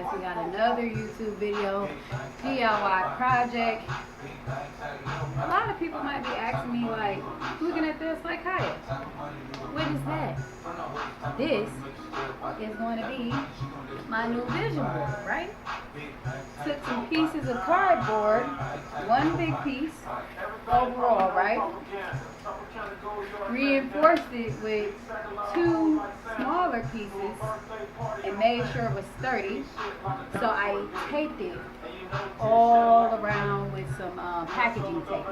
guys, we got another YouTube video, DIY project. A lot of people might be asking me, like, looking at this like, Kaya, what is that? This is going to be my new vision board, right? Took some pieces of cardboard, one big piece overall, right? Reinforced it with two smaller pieces and made sure it was sturdy. So I taped it all around with some packaging tape.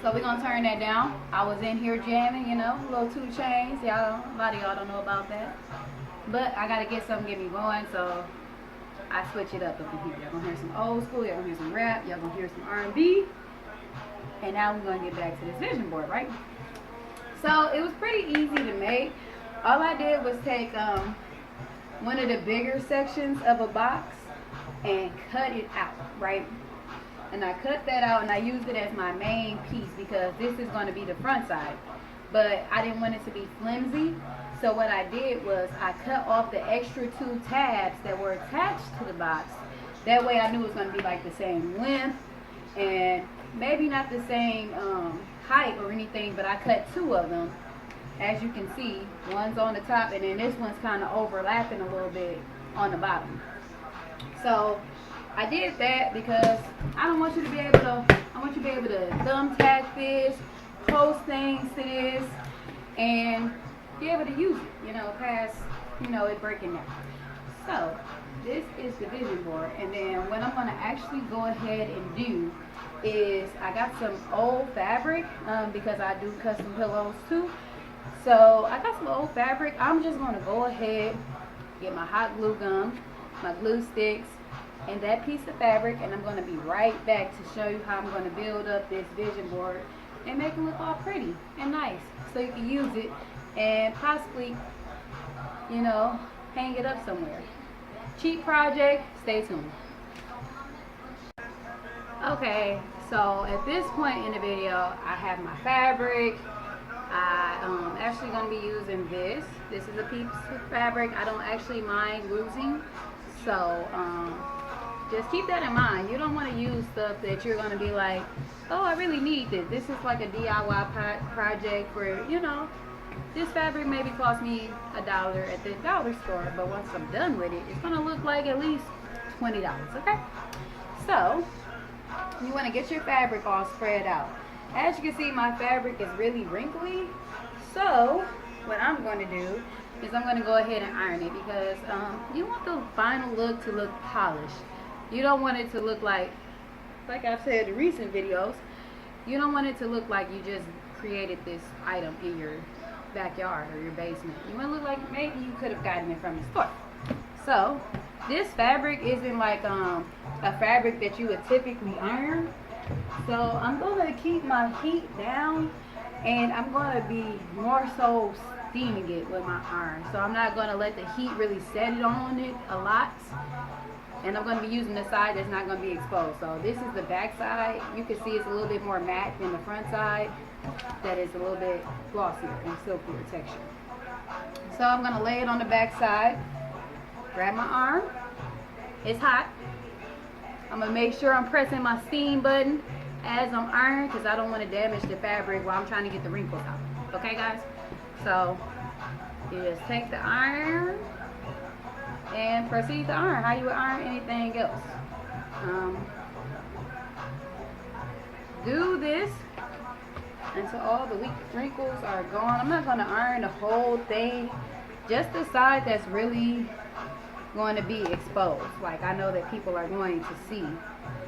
So we're gonna turn that down. I was in here jamming, you know, little 2 Chainz. Y'all, a lot of y'all don't know about that. But I gotta get something to get me going, so I switch it up in here. Y'all gonna hear some old school, y'all gonna hear some rap, y'all gonna hear some R&B. And now we're gonna get back to this vision board, right? So it was pretty easy to make. All I did was take one of the bigger sections of a box and cut it out, right? And I cut that out and I used it as my main piece because this is going to be the front side. But I didn't want it to be flimsy. So what I did was I cut off the extra 2 tabs that were attached to the box. That way I knew it was going to be like the same length and maybe not the same height or anything, but I cut 2 of them. As you can see, one's on the top and then this one's kind of overlapping a little bit on the bottom. So I did that because I don't want you to be able to, I want you to be able to thumbtack this, post things to this, and be able to use it, you know, past, you know, it breaking down. So this is the vision board, and then what I'm going to actually go ahead and do is I got some old fabric because I do custom pillows too. So I got some old fabric. I'm just going to go ahead, get my hot glue gun, my glue sticks, and that piece of fabric, and I'm going to be right back to show you how I'm going to build up this vision board and make it look all pretty and nice so you can use it and possibly, you know, hang it up somewhere. Cheap project, stay tuned. Okay, so at this point in the video, I have my fabric. I'm actually going to be using this. This is a piece of fabric I don't actually mind losing. So just keep that in mind. You don't want to use stuff that you're going to be like, oh, I really need this. This is like a DIY project for, you know, this fabric maybe cost me $1 at the dollar store, but once I'm done with it, it's going to look like at least $20, okay? So you want to get your fabric all spread out. As you can see, my fabric is really wrinkly. So what I'm going to do is I'm going to go ahead and iron it because you want the final look to look polished. You don't want it to look like I've said in recent videos, you don't want it to look like you just created this item in your backyard or your basement. You want to look like maybe you could have gotten it from the store. So this fabric isn't like a fabric that you would typically iron. So I'm going to keep my heat down and I'm going to be more so steaming it with my iron. So I'm not going to let the heat really set it on it a lot. And I'm going to be using the side that's not going to be exposed. So this is the back side. You can see it's a little bit more matte than the front side. That is a little bit glossier and silkier texture. So I'm going to lay it on the back side. Grab my arm. It's hot. I'm going to make sure I'm pressing my steam button as I'm ironing because I don't want to damage the fabric while I'm trying to get the wrinkles out. Okay, guys? So you just take the iron and proceed to iron how you would iron anything else. Do this until all the weak wrinkles are gone. I'm not going to iron the whole thing, just the side that's really going to be exposed. Like I know that people are going to see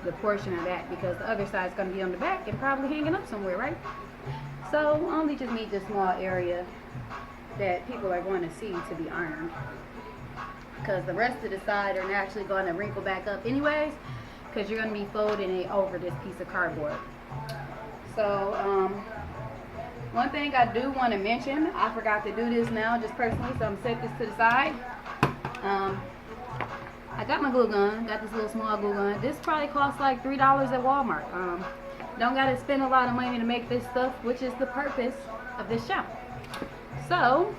the portion of that because the other side is going to be on the back and probably hanging up somewhere, right? So only just need the small area that people are going to see to be ironed because the rest of the side are naturally going to wrinkle back up anyways because you're going to be folding it over this piece of cardboard. So one thing I do want to mention, I forgot to do this now just personally, so I'm set this to the side. I got my glue gun, got this little small glue gun. This probably costs like $3 at Walmart. Don't gotta spend a lot of money to make this stuff, which is the purpose of this channel. So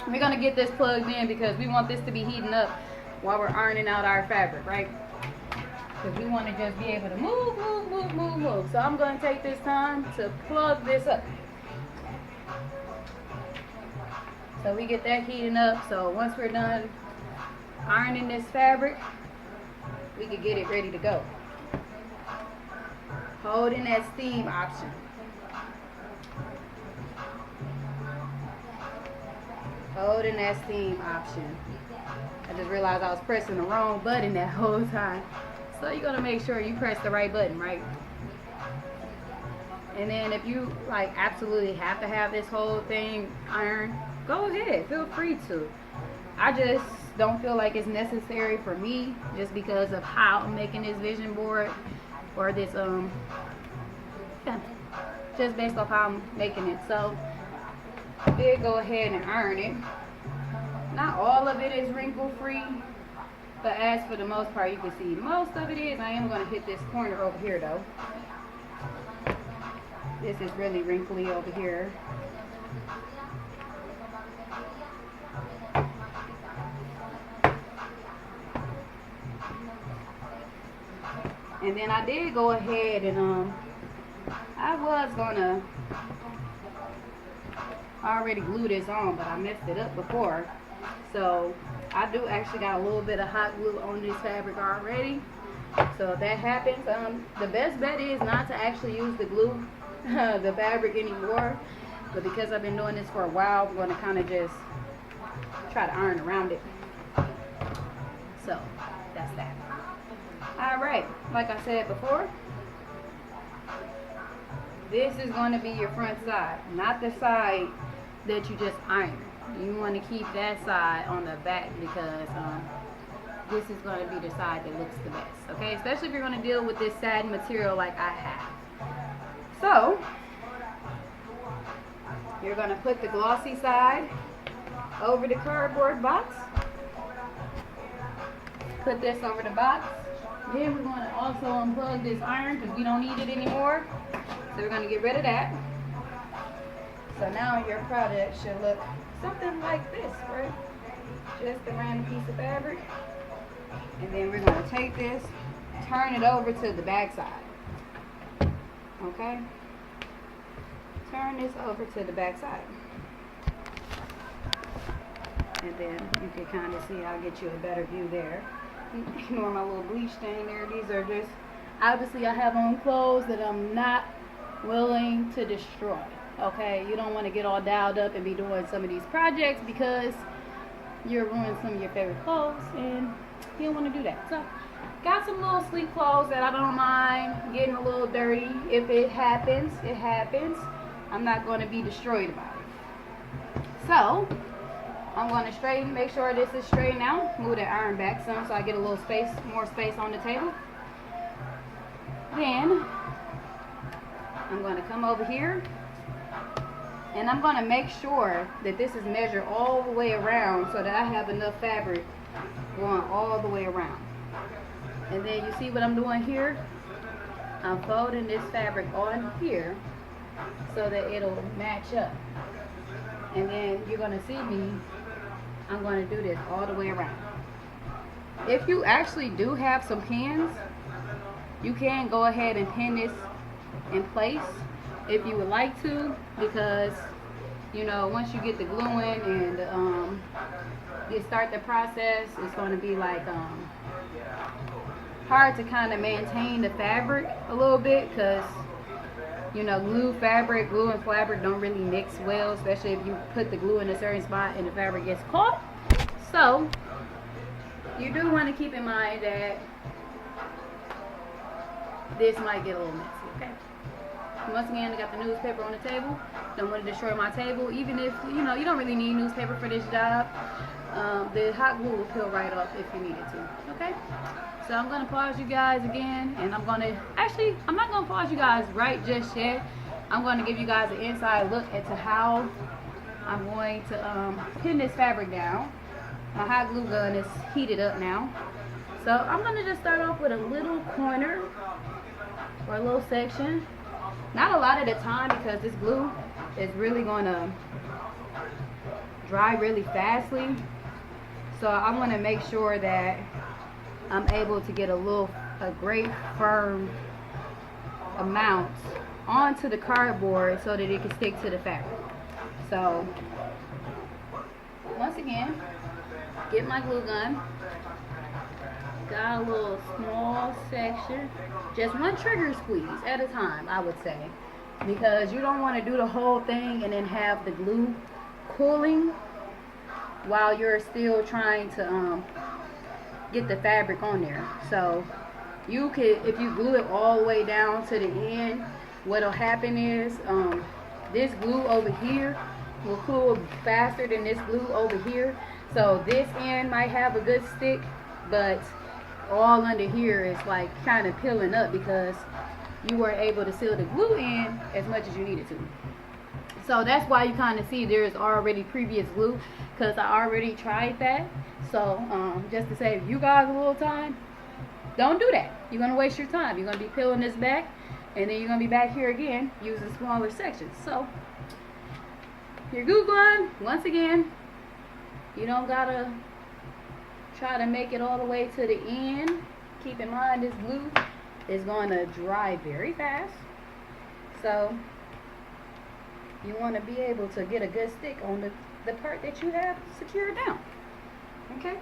We're gonna get this plugged in because we want this to be heating up while we're ironing out our fabric, right? Because we want to just be able to move. So I'm gonna take this time to plug this up. So we get that heating up. So once we're done ironing this fabric, we can get it ready to go. Holding that steam option. Holding that steam option. I just realized I was pressing the wrong button that whole time. So you're gonna make sure you press the right button, right? And then if you like absolutely have to have this whole thing ironed, go ahead, feel free to. I just don't feel like it's necessary for me just because of how I'm making this vision board or this yeah, just based off how I'm making it. So we'll go ahead and iron it. Not all of it is wrinkle free, but as for the most part, you can see most of it is. I am going to hit this corner over here though. This is really wrinkly over here. And then I did go ahead and I was gonna already glue this on, but I messed it up before. So I do actually got a little bit of hot glue on this fabric already. So if that happens, the best bet is not to actually use the glue, the fabric anymore. But because I've been doing this for a while, I'm gonna kind of just try to iron around it. So that's that. Alright, like I said before, this is going to be your front side, not the side that you just ironed. You want to keep that side on the back because this is going to be the side that looks the best, okay? Especially if you're going to deal with this satin material like I have. So, you're going to put the glossy side over the cardboard box. Put this over the box. Then we're going to also unplug this iron because we don't need it anymore. So we're going to get rid of that. So now your product should look something like this, right? Just a random piece of fabric. And then we're going to take this, turn it over to the back side. Okay? Turn this over to the back side. And then you can kind of see, I'll get you a better view there. Ignore my little bleach stain there. These are just, obviously I have on clothes that I'm not willing to destroy. Okay, you don't want to get all dialed up and be doing some of these projects because you're ruining some of your favorite clothes and you don't want to do that. So got some little sleek clothes that I don't mind getting a little dirty. If it happens, it happens. I'm not going to be destroyed about it. So I'm going to make sure this is straightened out. Move that iron back some so I get a little space, more space on the table. Then I'm going to come over here and I'm going to make sure that this is measured all the way around so that I have enough fabric going all the way around. And then you see what I'm doing here? I'm folding this fabric on here so that it'll match up. And then you're going to see me, I'm going to do this all the way around. If you actually do have some pins, you can go ahead and pin this in place if you would like to, because you know once you get the glue in and you start the process, it's going to be like hard to kind of maintain the fabric a little bit because you know glue and fabric don't really mix well, especially if you put the glue in a certain spot and the fabric gets caught. So you do want to keep in mind that this might get a little messy, okay? Once again, I got the newspaper on the table. Don't want to destroy my table, even if, you know, you don't really need newspaper for this job. The hot glue will peel right off if you needed to, okay? So I'm going to pause you guys again, and I'm not going to pause you guys right just yet. I'm going to give you guys an inside look into how I'm going to pin this fabric down. My hot glue gun is heated up now. So I'm going to just start off with a little corner or a little section. Not a lot at a time because this glue is really going to dry really fastly. So I want to make sure that I'm able to get a great firm amount onto the cardboard so that it can stick to the fabric. So once again, get my glue gun. Got a little small section, just one trigger squeeze at a time, I would say, because you don't want to do the whole thing and then have the glue cooling while you're still trying to get the fabric on there. So you could, if you glue it all the way down to the end, what'll happen is this glue over here will cool faster than this glue over here. So this end might have a good stick, but all under here is like kind of peeling up because you weren't able to seal the glue in as much as you needed to. So that's why you kind of see there's already previous glue, because I already tried that. So just to save you guys a little time, don't do that. You're going to waste your time. You're going to be peeling this back, and then you're going to be back here again using smaller sections. So your glue gun, once again, you don't got to try to make it all the way to the end. Keep in mind this glue is going to dry very fast. So you want to be able to get a good stick on the part that you have secured down. Okay?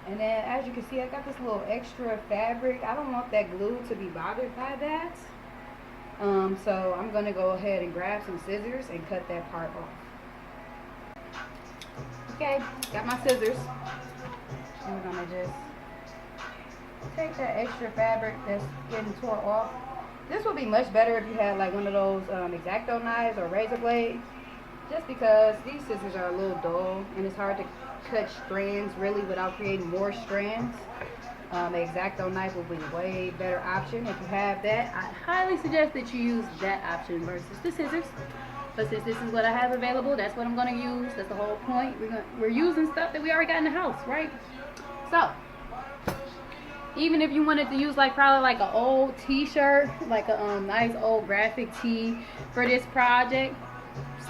And then as you can see, I got this little extra fabric. I don't want that glue to be bothered by that. So I'm going to go ahead and grab some scissors and cut that part off. Okay, got my scissors. And we're going to just take that extra fabric that's getting tore off. This would be much better if you had like one of those X-Acto knives or razor blades, just because these scissors are a little dull and it's hard to cut strands really without creating more strands. The X-Acto knife will be a way better option. If you have that, I highly suggest that you use that option versus the scissors. But since this is what I have available, that's what I'm going to use. That's the whole point. We're using stuff that we already got in the house, right? So even if you wanted to use like probably like an old t-shirt, like a nice old graphic tee for this project,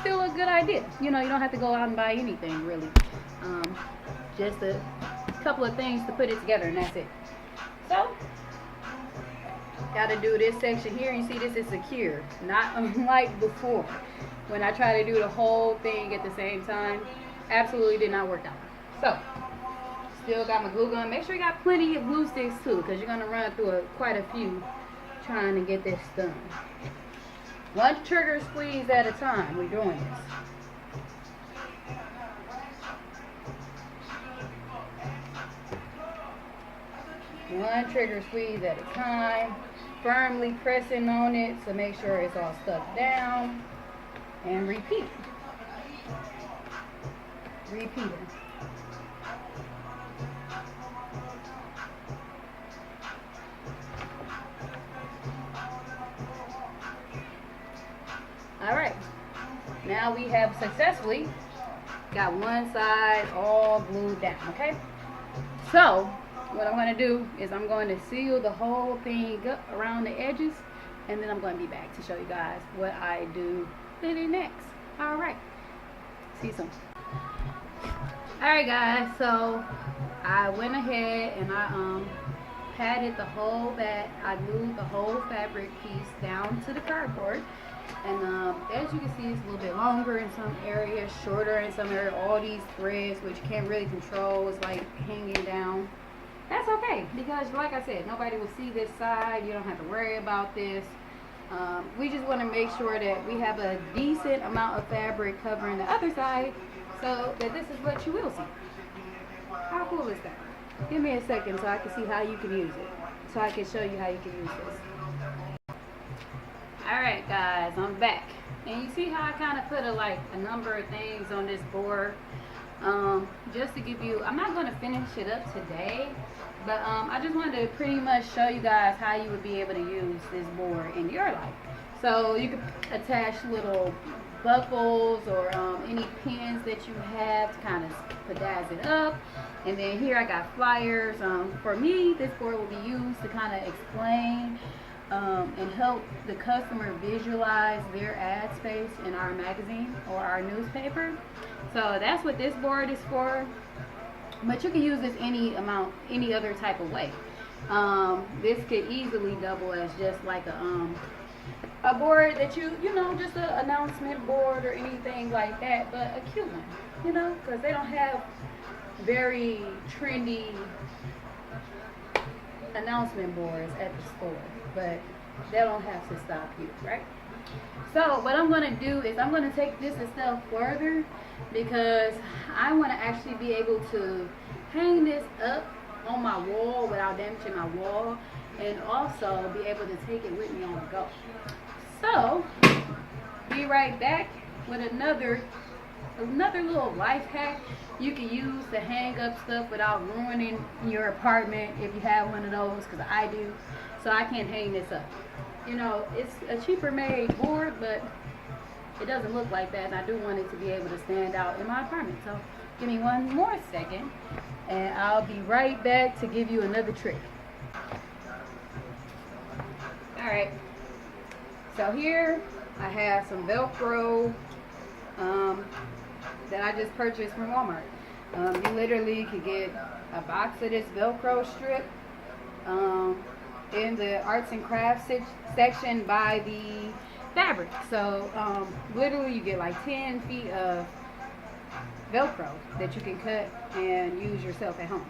still a good idea. You know, you don't have to go out and buy anything really. Just a couple of things to put it together, and that's it. So got to do this section here. You see this is secure, not unlike before when I tried to do the whole thing at the same time. Absolutely did not work out. So still got my glue gun. Make sure you got plenty of glue sticks too, because you're going to run through quite a few trying to get this done. One trigger squeeze at a time, we're doing this. One trigger squeeze at a time, firmly pressing on it to make sure it's all stuck down, and repeat. Repeating. Alright, now we have successfully got one side all glued down, okay? So what I'm going to do is I'm going to seal the whole thing up around the edges, and then I'm going to be back to show you guys what I do with it next. Alright, see you soon. Alright guys, so I went ahead and I padded the whole back. I glued the whole fabric piece down to the cardboard. And as you can see, it's a little bit longer in some areas, shorter in some areas. All these threads, which you can't really control, is like hanging down. That's okay, because like I said, nobody will see this side. You don't have to worry about this. We just want to make sure that we have a decent amount of fabric covering the other side, so that this is what you will see. How cool is that? Give me a second so I can see how you can use it. So I can show you how you can use this. Alright guys, I'm back. And you see how I kind of put a number of things on this board. Just to give you, I'm not going to finish it up today, but I just wanted to pretty much show you guys how you would be able to use this board in your life. So you can attach little buckles or any pins that you have to kind of pedazz it up. And then here I got flyers. For me, this board will be used to kind of explain and help the customer visualize their ad space in our magazine or our newspaper. So that's what this board is for. But you can use this any other type of way. This could easily double as just like a board that you know, just an announcement board or anything like that, but a cute one, you know, because they don't have very trendy announcement boards at the store, but they don't have to stop you, right? So what I'm going to do is I'm going to take this a step further, because I want to actually be able to hang this up on my wall without damaging my wall, and also be able to take it with me on the go. So be right back with another little life hack you can use to hang up stuff without ruining your apartment if you have one of those, because I do. So I can hang this up. You know, it's a cheaper made board, but it doesn't look like that, and I do want it to be able to stand out in my apartment. So give me one more second, and I'll be right back to give you another trick. Alright, so here I have some Velcro that I just purchased from Walmart. You literally could get a box of this Velcro strip in the arts and crafts section by the fabric. So literally you get like 10 feet of Velcro that you can cut and use yourself at home.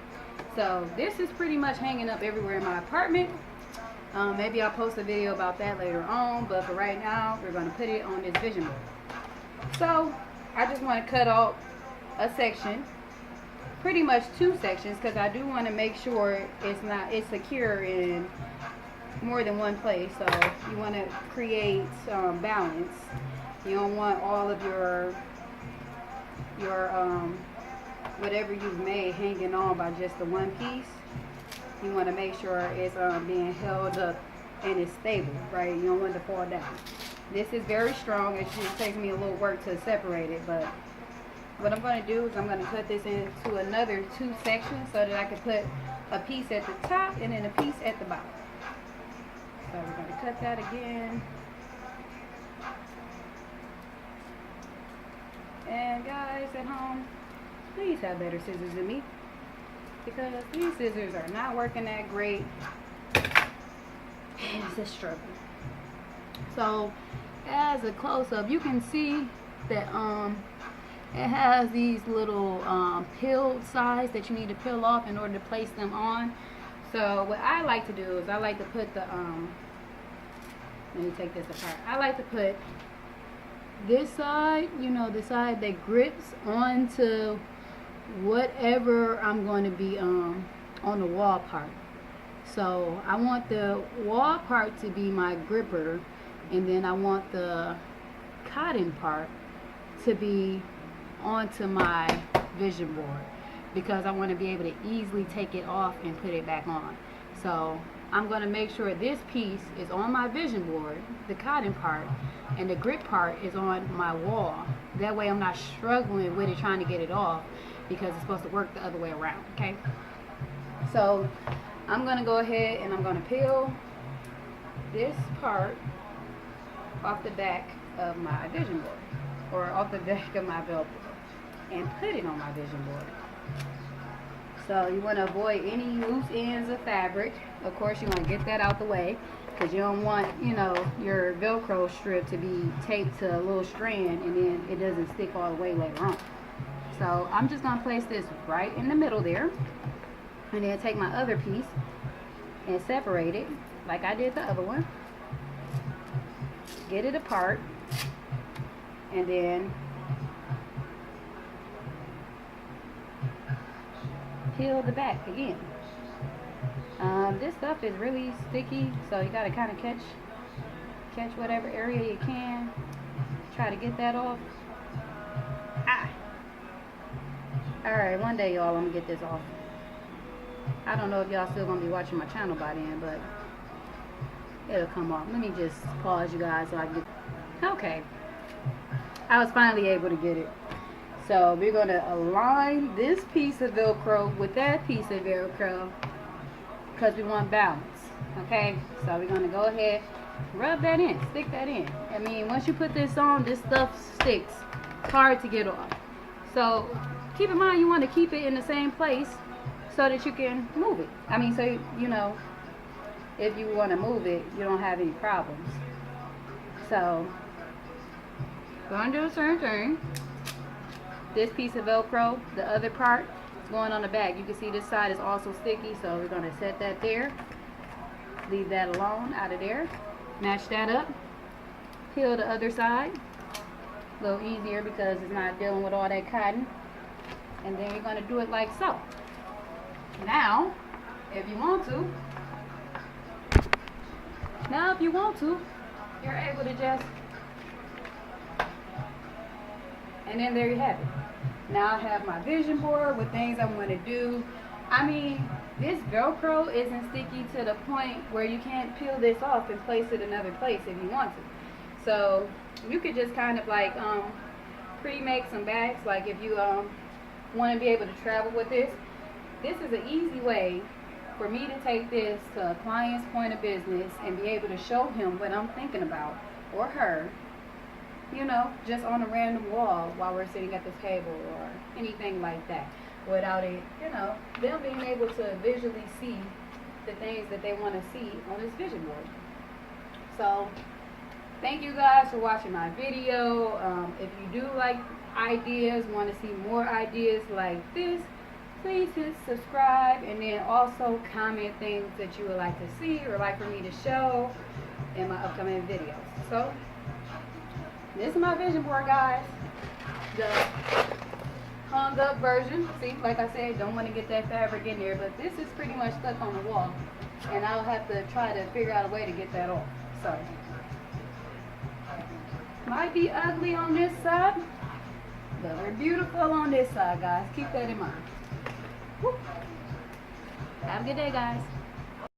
So this is pretty much hanging up everywhere in my apartment. Maybe I'll post a video about that later on, but for right now we're going to put it on this vision board. So I just want to cut out a section, pretty much 2 sections, because I do want to make sure it's secure in more than one place. So you want to create balance. You don't want all of your whatever you've made hanging on by just the one piece. You want to make sure it's being held up and it's stable, right? You don't want it to fall down. This is very strong. It just takes me a little work to separate it, but what I'm going to do is I'm going to cut this into another 2 sections so that I can put a piece at the top and then a piece at the bottom. So we're going to cut that again. And guys at home, please have better scissors than me, because these scissors are not working that great. And it's a struggle. So as a close-up, you can see that it has these little peeled sides that you need to peel off in order to place them on. So what I like to do is I like to put the let me take this apart. I like to put this side, you know, the side that grips onto whatever I'm going to be on the wall part. So I want the wall part to be my gripper, and then I want the cotton part to be onto my vision board, because I want to be able to easily take it off and put it back on. So I'm going to make sure this piece is on my vision board, the cotton part, and the grip part is on my wall. That way I'm not struggling with it trying to get it off, because it's supposed to work the other way around, okay? So I'm going to go ahead and I'm going to peel this part off the back of my vision board, or off the back of my Velcro, and put it on my vision board. So you want to avoid any loose ends of fabric. Of course, you want to get that out the way, because you don't want, you know, your Velcro strip to be taped to a little strand and then it doesn't stick all the way later on. So I'm just going to place this right in the middle there, and then take my other piece and separate it like I did the other one. Get it apart, and then peel the back again. This stuff is really sticky, so you got to kind of catch whatever area you can. Try to get that off. Alright, one day, y'all, I'm going to get this off. I don't know if y'all still going to be watching my channel by then, but it'll come off. Let me just pause, you guys, so I can get... Okay. I was finally able to get it. So we're going to align this piece of Velcro with that piece of Velcro, because we want balance. Okay, so we're gonna go ahead, rub that in, stick that in. I mean, once you put this on, this stuff sticks. It's hard to get off. So keep in mind, you want to keep it in the same place so that you can move it. I mean, so you know, if you want to move it, you don't have any problems. So going to do a certain thing. This piece of Velcro, the other part, is going on the back. You can see this side is also sticky, so we're going to set that there. Leave that alone, out of there. Match that up. Peel the other side. A little easier because it's not dealing with all that cotton. And then you're going to do it like so. Now, if you want to, you're able to just, and then there you have it. Now I have my vision board with things I want to do. I mean, this Velcro isn't sticky to the point where you can't peel this off and place it another place if you want to. So you could just kind of like pre-make some bags. Like if you want to be able to travel with this, this is an easy way for me to take this to a client's point of business and be able to show him what I'm thinking about, or her, you know, just on a random wall while we're sitting at this table or anything like that, without it, you know, them being able to visually see the things that they want to see on this vision board. So thank you guys for watching my video. If you do like ideas, want to see more ideas like this, please hit subscribe, and then also comment things that you would like to see or like for me to show in my upcoming videos. So this is my vision board, guys. The hung up version. See, like I said, don't want to get that fabric in there, but this is pretty much stuck on the wall, and I'll have to try to figure out a way to get that off. So might be ugly on this side, but we're beautiful on this side, guys. Keep that in mind. Woo. Have a good day, guys.